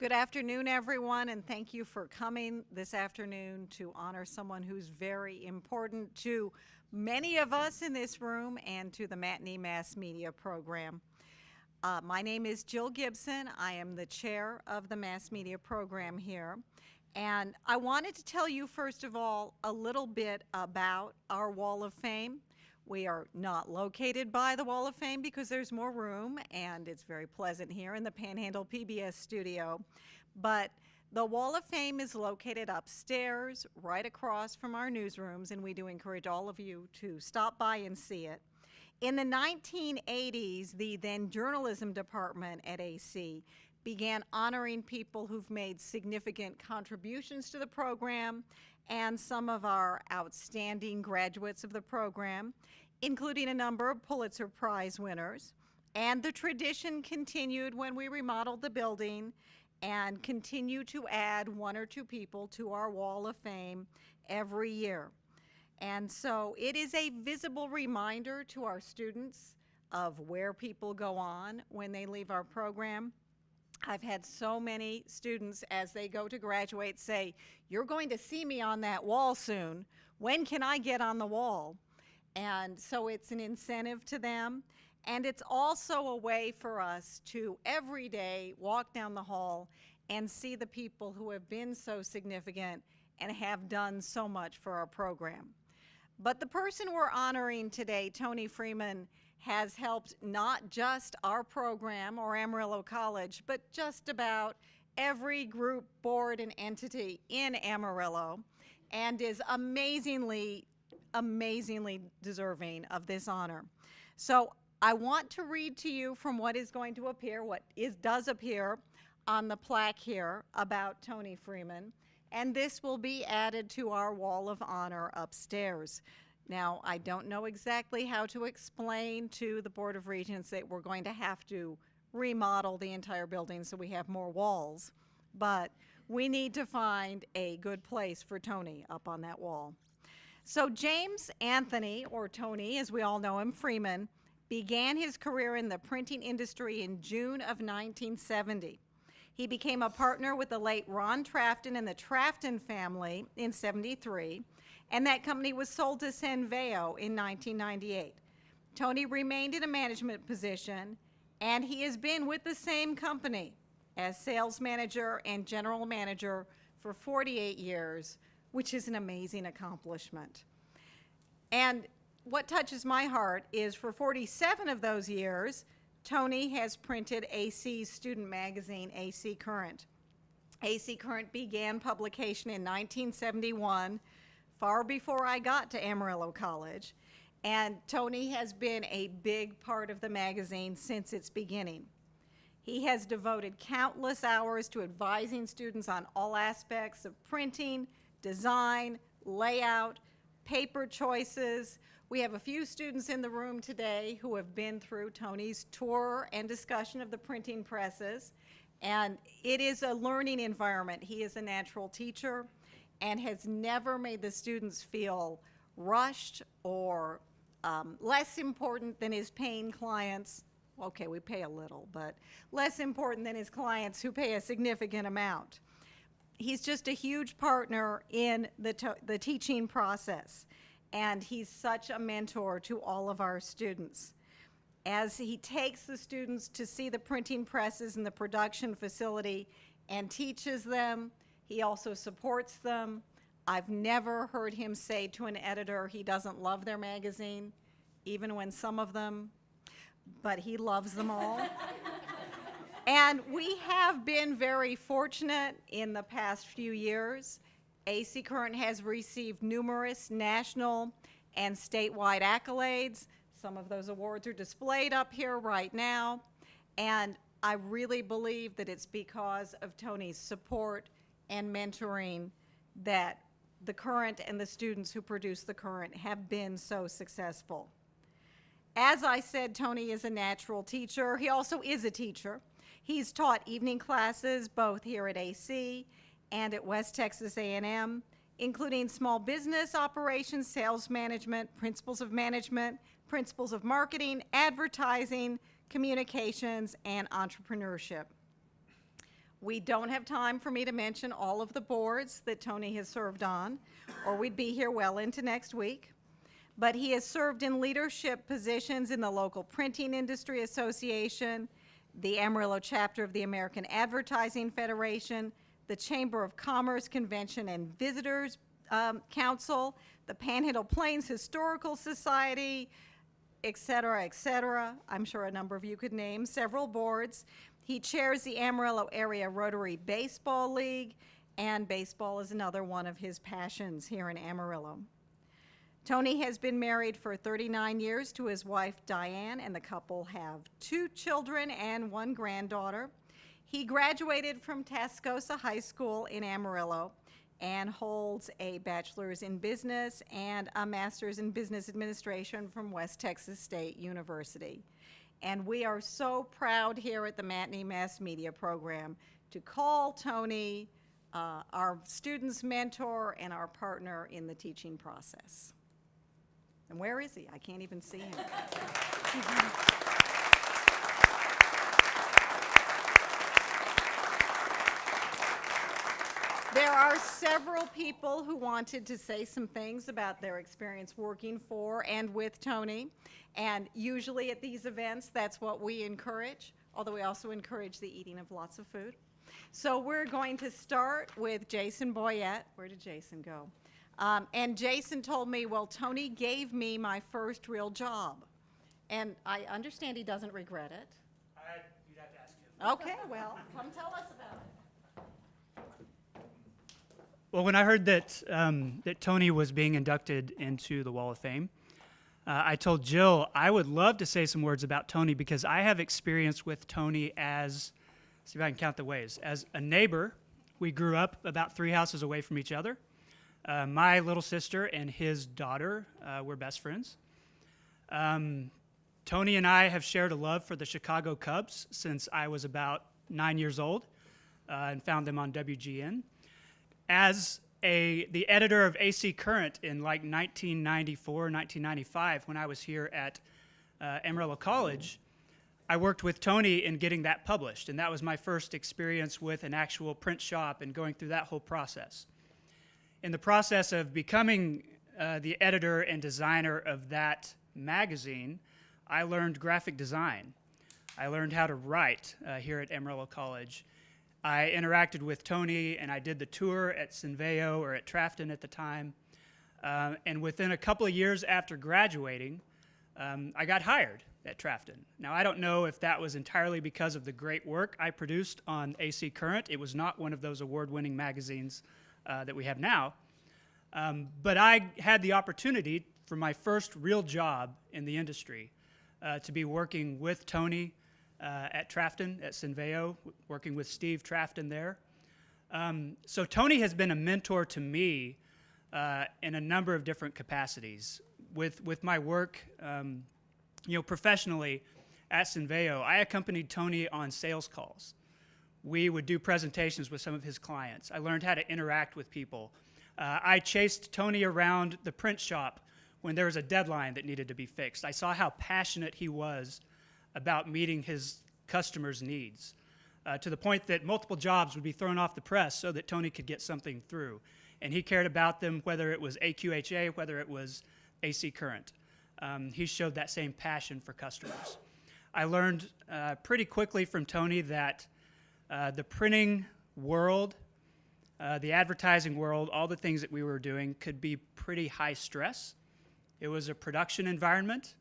Good afternoon, everyone, and thank you for coming this afternoon to honor someone who's very important to many of us in this room and to the Matney Mass Media Program. My name is Jill Gibson. I am the chair of the Mass Media Program here. And I wanted to tell you, first of all, a little bit about our Wall of Fame. We are not located by the Wall of Fame because there's more room and it's very pleasant here in the Panhandle PBS studio. But the Wall of Fame is located upstairs, right across from our newsrooms, and we do encourage all of you to stop by and see it. In the 1980s, the then journalism department at AC began honoring people who've made significant contributions to the program and some of our outstanding graduates of the program, including a number of Pulitzer Prize winners. And the tradition continued when we remodeled the building and continue to add one or two people to our Wall of Fame every year. And so it is a visible reminder to our students of where people go on when they leave our program. I've had so many students as they go to graduate say, "You're going to see me on that wall soon. When can I get on the wall?" And so it's an incentive to them. And it's also a way for us to every day walk down the hall and see the people who have been so significant and have done so much for our program. But the person we're honoring today, Tony Freeman, has helped not just our program or Amarillo College, but just about every group, board, and entity in Amarillo, and is amazingly deserving of this honor. So I want to read to you from what is going to appear, does appear on the plaque here about Tony Freeman, and this will be added to our Wall of Honor upstairs. Now, I don't know exactly how to explain to the Board of Regents that we're going to have to remodel the entire building so we have more walls, but we need to find a good place for Tony up on that wall. So James Anthony, or Tony as we all know him, Freeman, began his career in the printing industry in June of 1970. He became a partner with the late Ron Trafton and the Trafton family in '73, and that company was sold to Senveo in 1998. Tony remained in a management position, and he has been with the same company as sales manager and general manager for 48 years, which is an amazing accomplishment. And what touches my heart is for 47 of those years, Tony has printed AC's student magazine, AC Current. AC Current began publication in 1971, far before I got to Amarillo College, and Tony has been a big part of the magazine since its beginning. He has devoted countless hours to advising students on all aspects of printing, design, layout, paper choices. We have a few students in the room today who have been through Tony's tour and discussion of the printing presses, and it is a learning environment. He is a natural teacher and has never made the students feel rushed or less important than his paying clients. Okay, we pay a little, but less important than his clients who pay a significant amount. He's just a huge partner in the teaching process, and he's such a mentor to all of our students. As he takes the students to see the printing presses and the production facility and teaches them, he also supports them. I've never heard him say to an editor he doesn't love their magazine, even when some of them, but he loves them all. And we have been very fortunate in the past few years. AC Current has received numerous national and statewide accolades. Some of those awards are displayed up here right now. And I really believe that it's because of Tony's support and mentoring that the Current and the students who produce the Current have been so successful. As I said, Tony is a natural teacher. He also is a teacher. He's taught evening classes both here at AC and at West Texas A&M, including small business operations, sales management, principles of management, principles of marketing, advertising, communications, and entrepreneurship. We don't have time for me to mention all of the boards that Tony has served on, or we'd be here well into next week. But he has served in leadership positions in the local Printing Industry Association, the Amarillo chapter of the American Advertising Federation, the Chamber of Commerce Convention and Visitors Council, the Panhandle Plains Historical Society, et cetera, et cetera. I'm sure a number of you could name several boards. He chairs the Amarillo Area Rotary Baseball League, and baseball is another one of his passions here in Amarillo. Tony has been married for 39 years to his wife, Diane, and the couple have 2 children and 1 granddaughter. He graduated from Tascosa High School in Amarillo and holds a bachelor's in business and a master's in business administration from West Texas State University. And we are so proud here at the Matney Mass Media Program to call Tony our student's mentor and our partner in the teaching process. And where is he? I can't even see him. There are several people who wanted to say some things about their experience working for and with Tony. And usually at these events, that's what we encourage, although we also encourage the eating of lots of food. So we're going to start with Jason Boyette. Where did Jason go? And Jason told me, well, Tony gave me my first real job. And I understand he doesn't regret it. You'd have to ask him. Okay, well, come tell us about it. Well, when I heard that that Tony was being inducted into the Wall of Fame, I told Jill I would love to say some words about Tony because I have experience with Tony as, see if I can count the ways, as a neighbor. We grew up about 3 houses away from each other. My little sister and his daughter were best friends. Tony and I have shared a love for the Chicago Cubs since I was about 9 years old and found them on WGN. As the editor of AC Current in like 1994, 1995, when I was here at Amarillo College, I worked with Tony in getting that published, and that was my first experience with an actual print shop and going through that whole process. In the process of becoming the editor and designer of that magazine, I learned graphic design. I learned how to write here at Amarillo College. I interacted with Tony, and I did the tour at Cinveo, or at Trafton at the time. And within a couple of years after graduating, I got hired at Trafton. Now, I don't know if that was entirely because of the great work I produced on AC Current. It was not one of those award-winning magazines that we have now. But I had the opportunity for my first real job in the industry to be working with Tony at Trafton, at Cinveo, working with Steve Trafton there. So Tony has been a mentor to me in a number of different capacities. With my work, professionally at Cinveo, I accompanied Tony on sales calls. We would do presentations with some of his clients. I learned how to interact with people. I chased Tony around the print shop when there was a deadline that needed to be fixed. I saw how passionate he was about meeting his customers' needs, to the point that multiple jobs would be thrown off the press so that Tony could get something through. And he cared about them, whether it was AQHA, whether it was AC Current. He showed that same passion for customers. I learned pretty quickly from Tony that the printing world, the advertising world, all the things that we were doing could be pretty high stress. It was a production environment.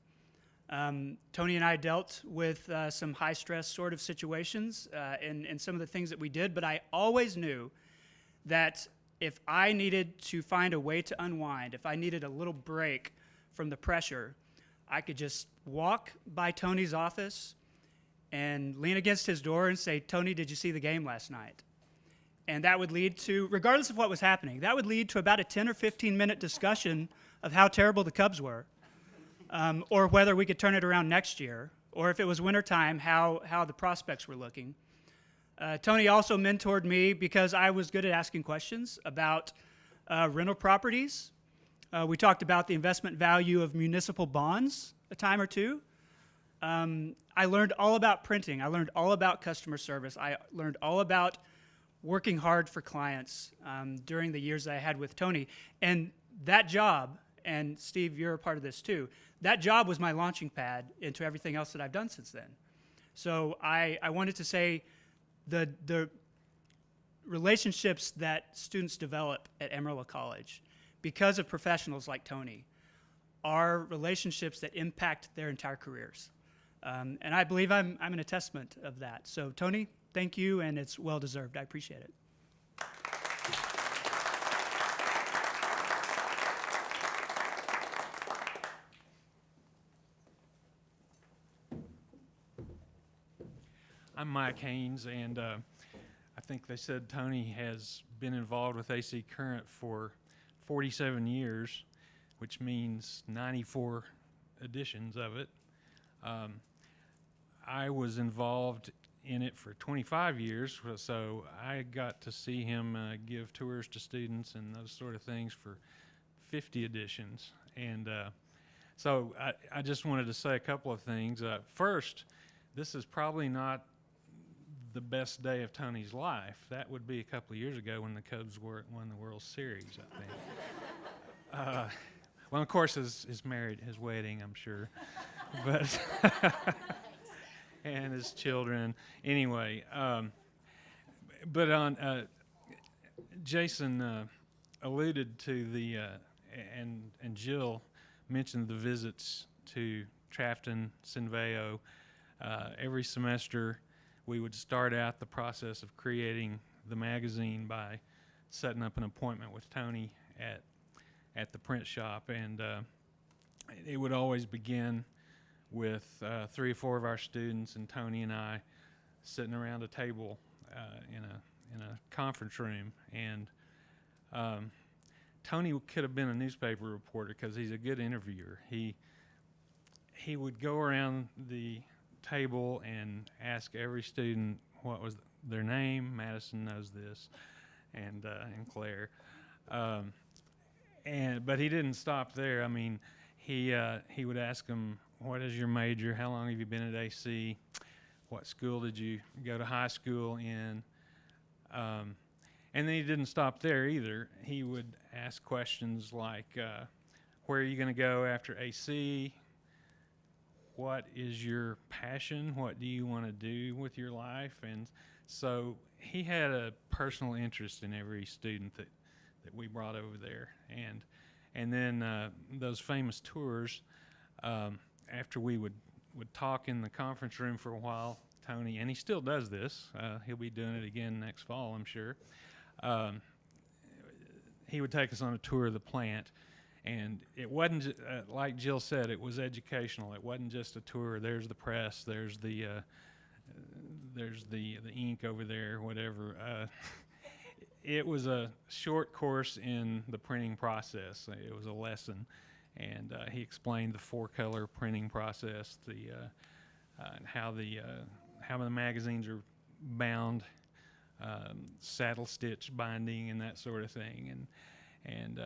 Tony and I dealt with some high-stress sort of situations in some of the things that we did, but I always knew that if I needed to find a way to unwind, if I needed a little break from the pressure, I could just walk by Tony's office and lean against his door and say, "Tony, did you see the game last night?" And that would lead to, regardless of what was happening, that would lead to about a 10 or 15-minute discussion of how terrible the Cubs were. Or whether we could turn it around next year, or if it was wintertime, how the prospects were looking. Tony also mentored me because I was good at asking questions about rental properties. We talked about the investment value of municipal bonds a time or two. I learned all about printing. I learned all about customer service. I learned all about working hard for clients during the years that I had with Tony. And that job, and Steve, you're a part of this too, that job was my launching pad into everything else that I've done since then. So I wanted to say the relationships that students develop at Amarillo College, because of professionals like Tony, are relationships that impact their entire careers. And I believe I'm an attestament of that. So Tony, thank you, and it's well-deserved. I appreciate it. I'm Mike Haynes, and I think they said Tony has been involved with AC Current for 47 years, which means 94 editions of it. I was involved in it for 25 years, so I got to see him give tours to students and those sort of things for 50 editions. And so I just wanted to say a couple of things. First, this is probably not the best day of Tony's life. That would be a couple of years ago when the Cubs won the World Series, I think. Well, of course, his wedding, I'm sure, but and his children. Anyway, but on Jason alluded to the and Jill mentioned the visits to Trafton, Cinveo. Every semester, we would start out the process of creating the magazine by setting up an appointment with Tony at the print shop, and it would always begin with 3 or 4 of our students and Tony and I sitting around a table in a conference room. And Tony could have been a newspaper reporter because he's a good interviewer. He would go around the table and ask every student what was their name. Madison knows this, and Claire. But he didn't stop there. I mean, he would ask them, "What is your major? How long have you been at AC? What school did you go to high school in?" And then he didn't stop there either. He would ask questions like, "Where are you going to go after AC? What is your passion? What do you want to do with your life?" And so he had a personal interest in every student that we brought over there. And then those famous tours, after we would talk in the conference room for a while, Tony, and he still does this, he'll be doing it again next fall, I'm sure, he would take us on a tour of the plant. And it wasn't, like Jill said, it was educational. It wasn't just a tour. There's the press, there's the ink over there, whatever. It was a short course in the printing process. It was a lesson, and he explained the 4-color printing process, and how the magazines are bound, saddle stitch binding, and that sort of thing, and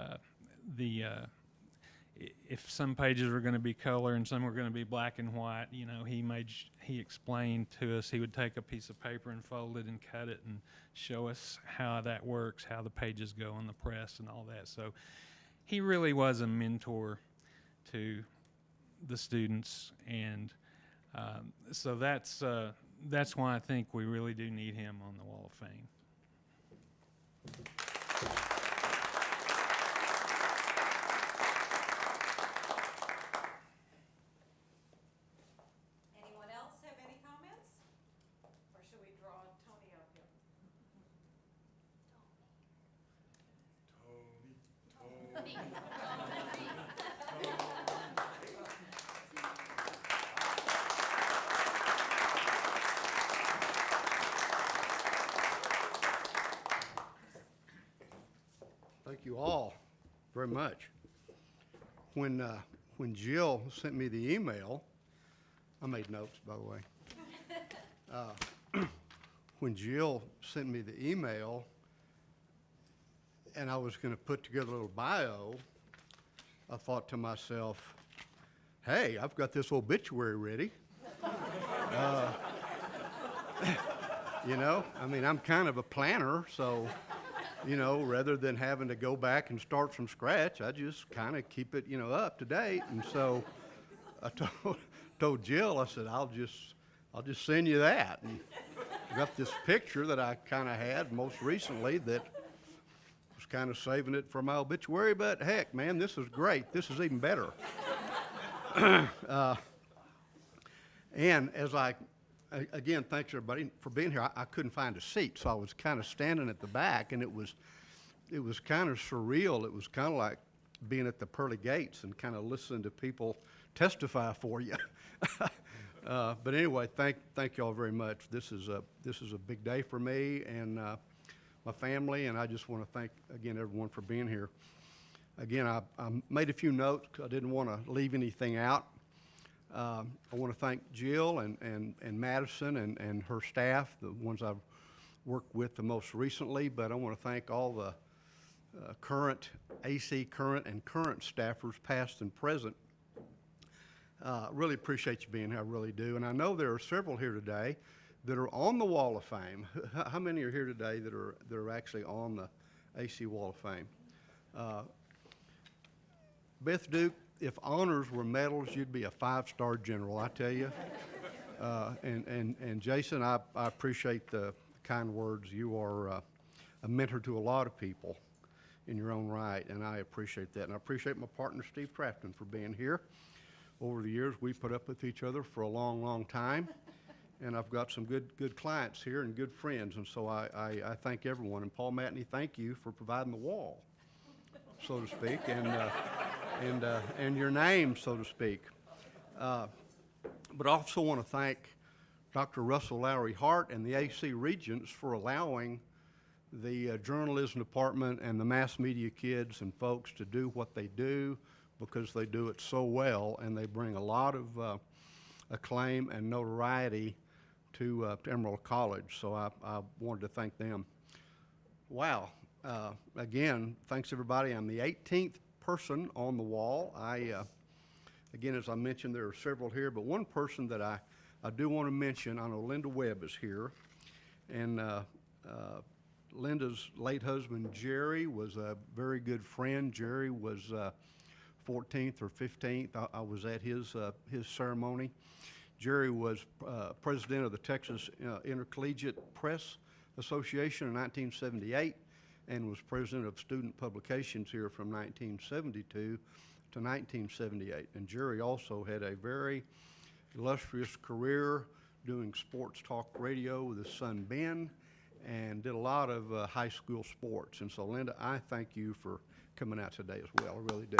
if some pages were going to be color and some were going to be black and white, you know, he explained to us. He would take a piece of paper and fold it and cut it and show us how that works, how the pages go on the press and all that. So he really was a mentor to the students, and so that's why I think we really do need him on the Wall of Fame. Anyone else have any comments? Or should we draw Tony up here? Thank you all very much. When Jill sent me the email, I made notes, by the way. When Jill sent me the email and I was going to put together a little bio, I thought to myself, hey, I've got this obituary ready. You know, I mean, I'm kind of a planner, so, you know, rather than having to go back and start from scratch, I just kind of keep it, you know, up to date. And so I told Jill, I said, I'll just send you that. And I got this picture that I kind of had most recently that was kind of saving it for my obituary, but heck, man, this is great. This is even better. And as again, thanks everybody for being here. I couldn't find a seat, so I was kind of standing at the back, and it was kind of surreal. It was kind of like being at the pearly gates and kind of listening to people testify for you. But anyway, thank you all very much. This is a big day for me and my family, and I just want to thank again everyone for being here. Again, I made a few notes 'cause I didn't want to leave anything out. I want to thank Jill and Madison and her staff, the ones I've worked with the most recently, but I want to thank all the current and current staffers, past and present. Really appreciate you being here, I really do. And I know there are several here today that are on the Wall of Fame. How many are here today that are actually on the AC Wall of Fame? Beth Duke, if honors were medals, you'd be a 5-star general, I tell you. And Jason, I appreciate the kind words. You are a mentor to a lot of people in your own right, and I appreciate that. And I appreciate my partner, Steve Trafton, for being here. Over the years, we put up with each other for a long, long time, and I've got some good clients here and good friends, and so I thank everyone. And Paul Matney, thank you for providing the wall, so to speak, and your name, so to speak. But I also want to thank Dr. Russell Lowry Hart and the AC Regents for allowing the journalism department and the mass media kids and folks to do what they do, because they do it so well, and they bring a lot of acclaim and notoriety to Emerald College. So I wanted to thank them. Wow. Again, thanks everybody. I'm the 18th person on the wall. Again, as I mentioned, there are several here, but one person that I do want to mention, I know Linda Webb is here, and Linda's late husband, Jerry, was a very good friend. Jerry was 14th or 15th. I was at his ceremony. Jerry was president of the Texas Intercollegiate Press Association in 1978 and was president of Student Publications here from 1972 to 1978. And Jerry also had a very illustrious career doing sports talk radio with his son Ben, and did a lot of high school sports. And so, Linda, I thank you for coming out today as well. I really do.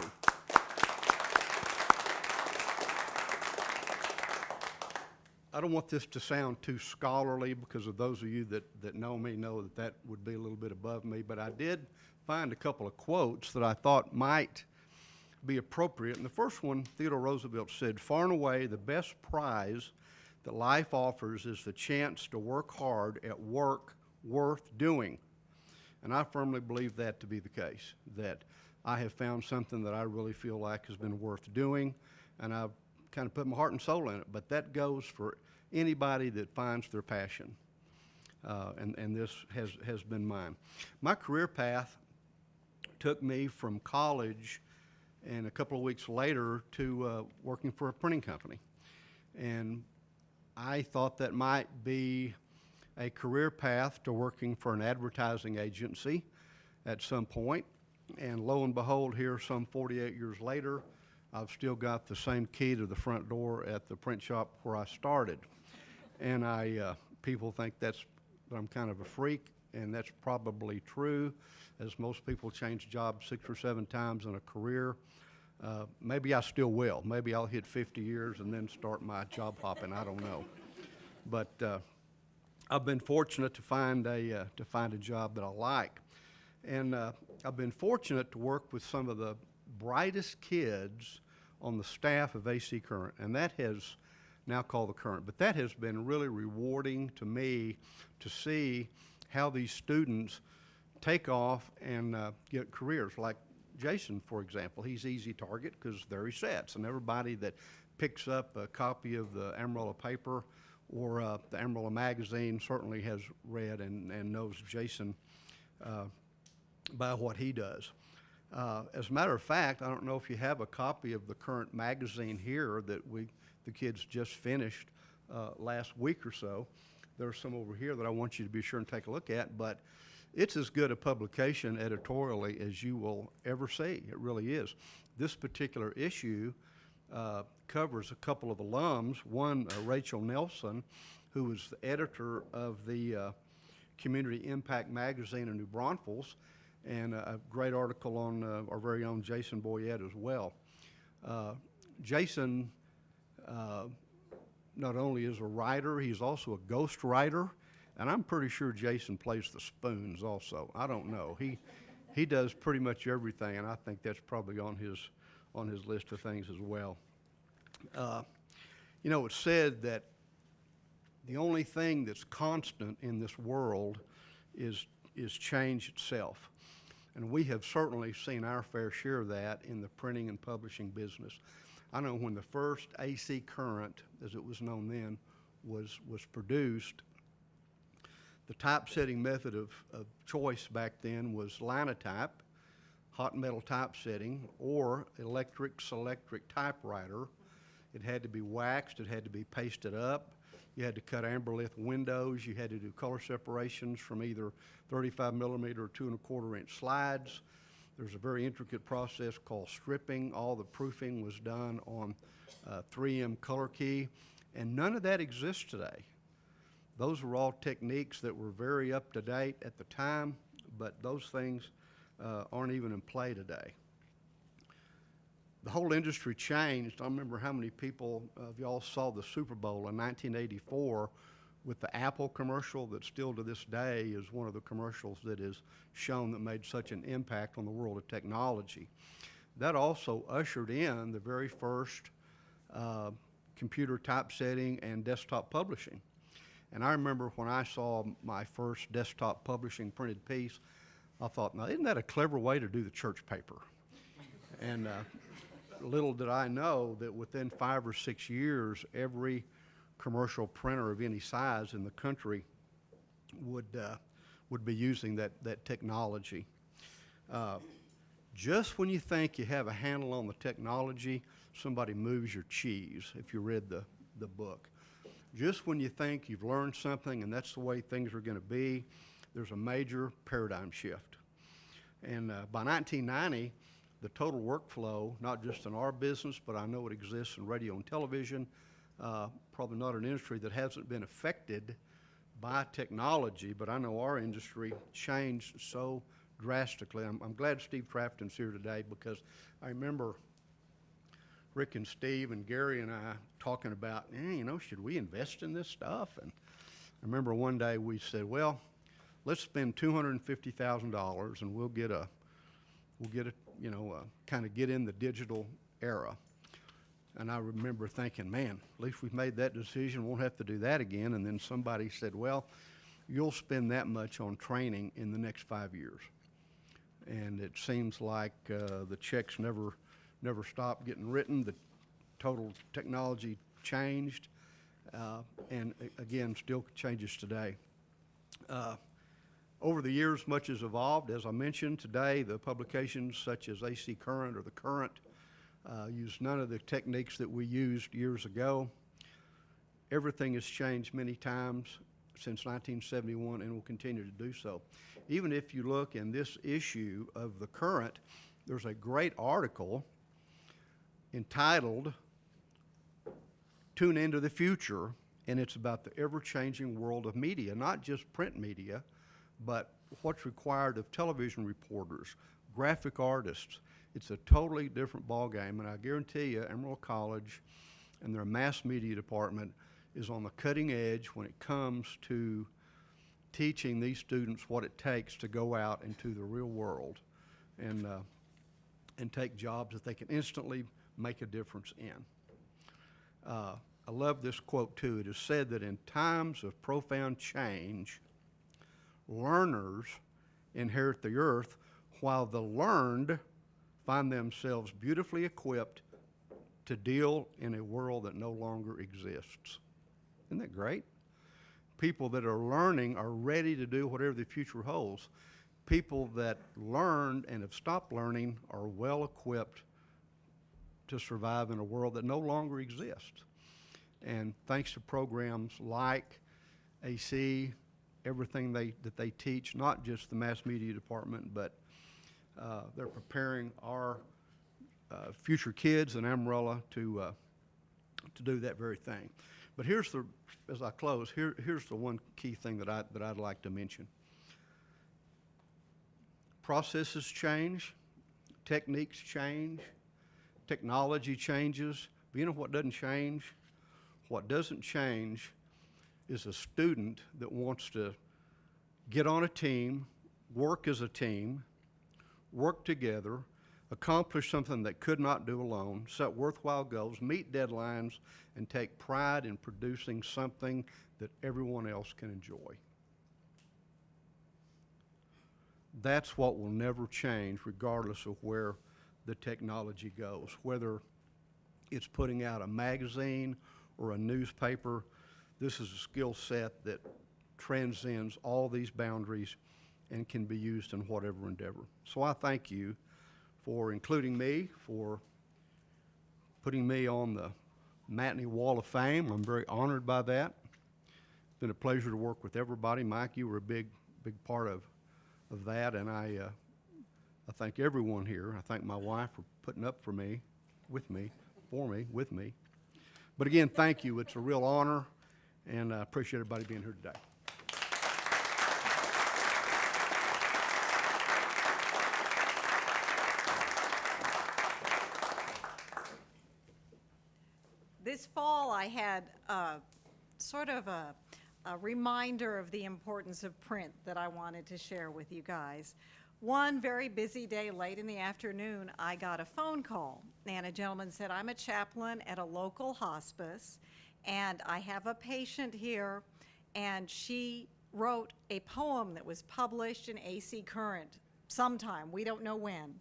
I don't want this to sound too scholarly, because of those of you that know me know that would be a little bit above me, but I did find a couple of quotes that I thought might be appropriate. And the first one, Theodore Roosevelt said, "Far and away the best prize that life offers is the chance to work hard at work worth doing." And I firmly believe that to be the case, that I have found something that I really feel like has been worth doing, and I've kind of put my heart and soul in it. But that goes for anybody that finds their passion, and this has been mine. My career path took me from college and a couple of weeks later to working for a printing company. And I thought that might be a career path to working for an advertising agency at some point. And lo and behold, here some 48 years later, I've still got the same key to the front door at the print shop where I started. And people think that I'm kind of a freak, and that's probably true, as most people change jobs 6 or 7 times in a career. Maybe I still will. Maybe I'll hit 50 years and then start my job hopping. I don't know. But I've been fortunate to find a job that I like. And I've been fortunate to work with some of the brightest kids on the staff of AC Current, and that has now called the Current. But that has been really rewarding to me to see how these students take off and get careers. Like Jason, for example, he's easy target because there he sits, and everybody that picks up a copy of the Amarillo paper or the Amarillo Magazine certainly has read and knows Jason by what he does. As a matter of fact, I don't know if you have a copy of the current magazine here that the kids just finished last week or so. There's some over here that I want you to be sure and take a look at, but it's as good a publication editorially as you will ever see. It really is. This particular issue covers a couple of alums. One, Rachel Nelson, who was the editor of the Community Impact Magazine in New Braunfels, and a great article on our very own Jason Boyette as well. Jason not only is a writer, he's also a ghost writer, and I'm pretty sure Jason plays the spoons also. I don't know. He does pretty much everything, and I think that's probably on his list of things as well. You know, it's said that the only thing that's constant in this world is change itself. And we have certainly seen our fair share of that in the printing and publishing business. I know when the first AC Current, as it was known then, was produced, the typesetting method of choice back then was linotype, hot metal typesetting, or electric selectric typewriter. It had to be waxed, it had to be pasted up. You had to cut amberlith windows. You had to do color separations from either 35 millimeter or 2 1/4 inch slides. There's a very intricate process called stripping. All the proofing was done on 3M color key, and none of that exists today. Those were all techniques that were very up to date at the time, but those things aren't even in play today. The whole industry changed. I remember how many people of y'all saw the Super Bowl in 1984 with the Apple commercial that still to this day is one of the commercials that is shown that made such an impact on the world of technology. That also ushered in the very first computer typesetting and desktop publishing. And I remember when I saw my first desktop publishing printed piece, I thought, now isn't that a clever way to do the church paper? And little did I know that within 5 or 6 years, every commercial printer of any size in the country would be using that technology. Just when you think you have a handle on the technology, somebody moves your cheese, if you read the book. Just when you think you've learned something and that's the way things are going to be, there's a major paradigm shift. And by 1990, the total workflow, not just in our business, but I know it exists in radio and television, probably not an industry that hasn't been affected by technology, but I know our industry changed so drastically. I'm glad Steve Trafton's here today because I remember Rick and Steve and Gary and I talking about, you know, should we invest in this stuff? And I remember one day we said, well, let's spend $250,000 and we'll get a, you know, kind of get in the digital era. And I remember thinking, man, at least we've made that decision, won't have to do that again. And then somebody said, well, you'll spend that much on training in the next 5 years. And it seems like the checks never stopped getting written. The total technology changed, and again, still changes today. Over the years, much has evolved. As I mentioned today, the publications such as AC Current or The Current use none of the techniques that we used years ago. Everything has changed many times since 1971 and will continue to do so. Even if you look in this issue of The Current, there's a great article entitled Tune Into the Future, and it's about the ever-changing world of media, not just print media, but what's required of television reporters, graphic artists. It's a totally different ballgame, and I guarantee you Amarillo College and their mass media department is on the cutting edge when it comes to teaching these students what it takes to go out into the real world and take jobs that they can instantly make a difference in. I love this quote too. It is said that in times of profound change, learners inherit the earth while the learned find themselves beautifully equipped to deal in a world that no longer exists. Isn't that great? People that are learning are ready to do whatever the future holds. People that learned and have stopped learning are well equipped to survive in a world that no longer exists. And thanks to programs like AC, everything that they teach, not just the mass media department, but they're preparing our future kids in Amarillo to do that very thing. But here's the, as I close, here's the one key thing that I'd like to mention. Processes change, techniques change, technology changes. But you know what doesn't change? What doesn't change is a student that wants to get on a team, work as a team, work together, accomplish something they could not do alone, set worthwhile goals, meet deadlines, and take pride in producing something that everyone else can enjoy. That's what will never change regardless of where the technology goes, whether it's putting out a magazine or a newspaper. This is a skill set that transcends all these boundaries and can be used in whatever endeavor. So I thank you for including me, for putting me on the Matney Wall of Fame. I'm very honored by that. It's been a pleasure to work with everybody. Mike, you were a big part of that, and I thank everyone here. I thank my wife for putting up for me, with me. But again, thank you. It's a real honor, and I appreciate everybody being here today. This fall, I had sort of a reminder of the importance of print that I wanted to share with you guys. One very busy day late in the afternoon, I got a phone call, and a gentleman said, I'm a chaplain at a local hospice, and I have a patient here, and she wrote a poem that was published in AC Current sometime, we don't know when,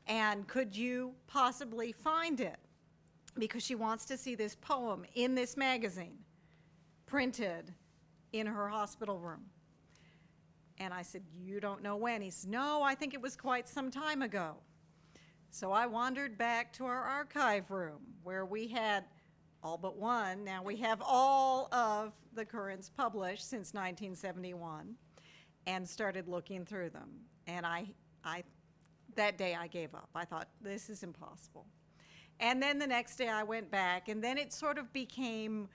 and could you possibly find it? Because she wants to see this poem in this magazine, printed in her hospital room. And I said, you don't know when? He said, no, I think it was quite some time ago. So I wandered back to our archive room where we had all but one. Now we have all of the Currents published since 1971 and started looking through them. And that day I gave up. I thought, this is impossible. And then the next day I went back, and then it sort of became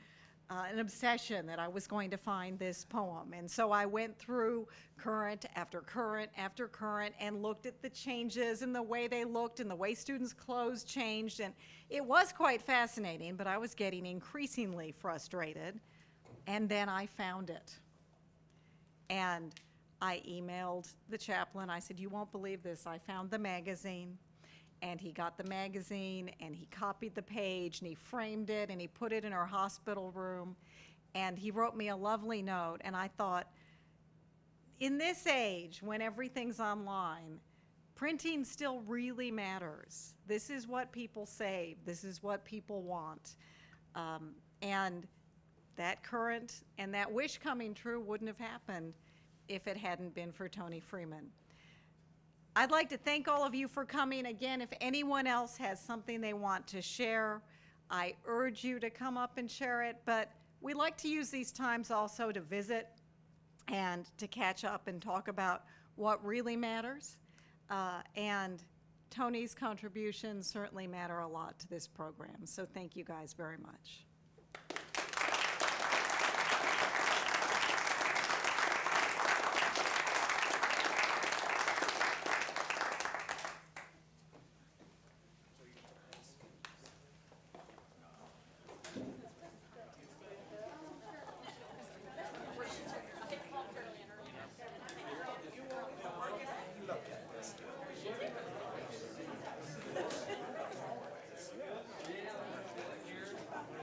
an obsession that I was going to find this poem. And so I went through current after current after current and looked at the changes and the way they looked and the way students' clothes changed. And it was quite fascinating, but I was getting increasingly frustrated. And then I found it. And I emailed the chaplain. I said, you won't believe this. I found the magazine. And he got the magazine, and he copied the page, and he framed it, and he put it in our hospital room, and he wrote me a lovely note. And I thought, in this age, when everything's online, printing still really matters. This is what people save. This is what people want. And that current and that wish coming true wouldn't have happened if it hadn't been for Tony Freeman. I'd like to thank all of you for coming. Again, if anyone else has something they want to share, I urge you to come up and share it. But we like to use these times also to visit and to catch up and talk about what really matters. And Tony's contributions certainly matter a lot to this program. So thank you guys very much.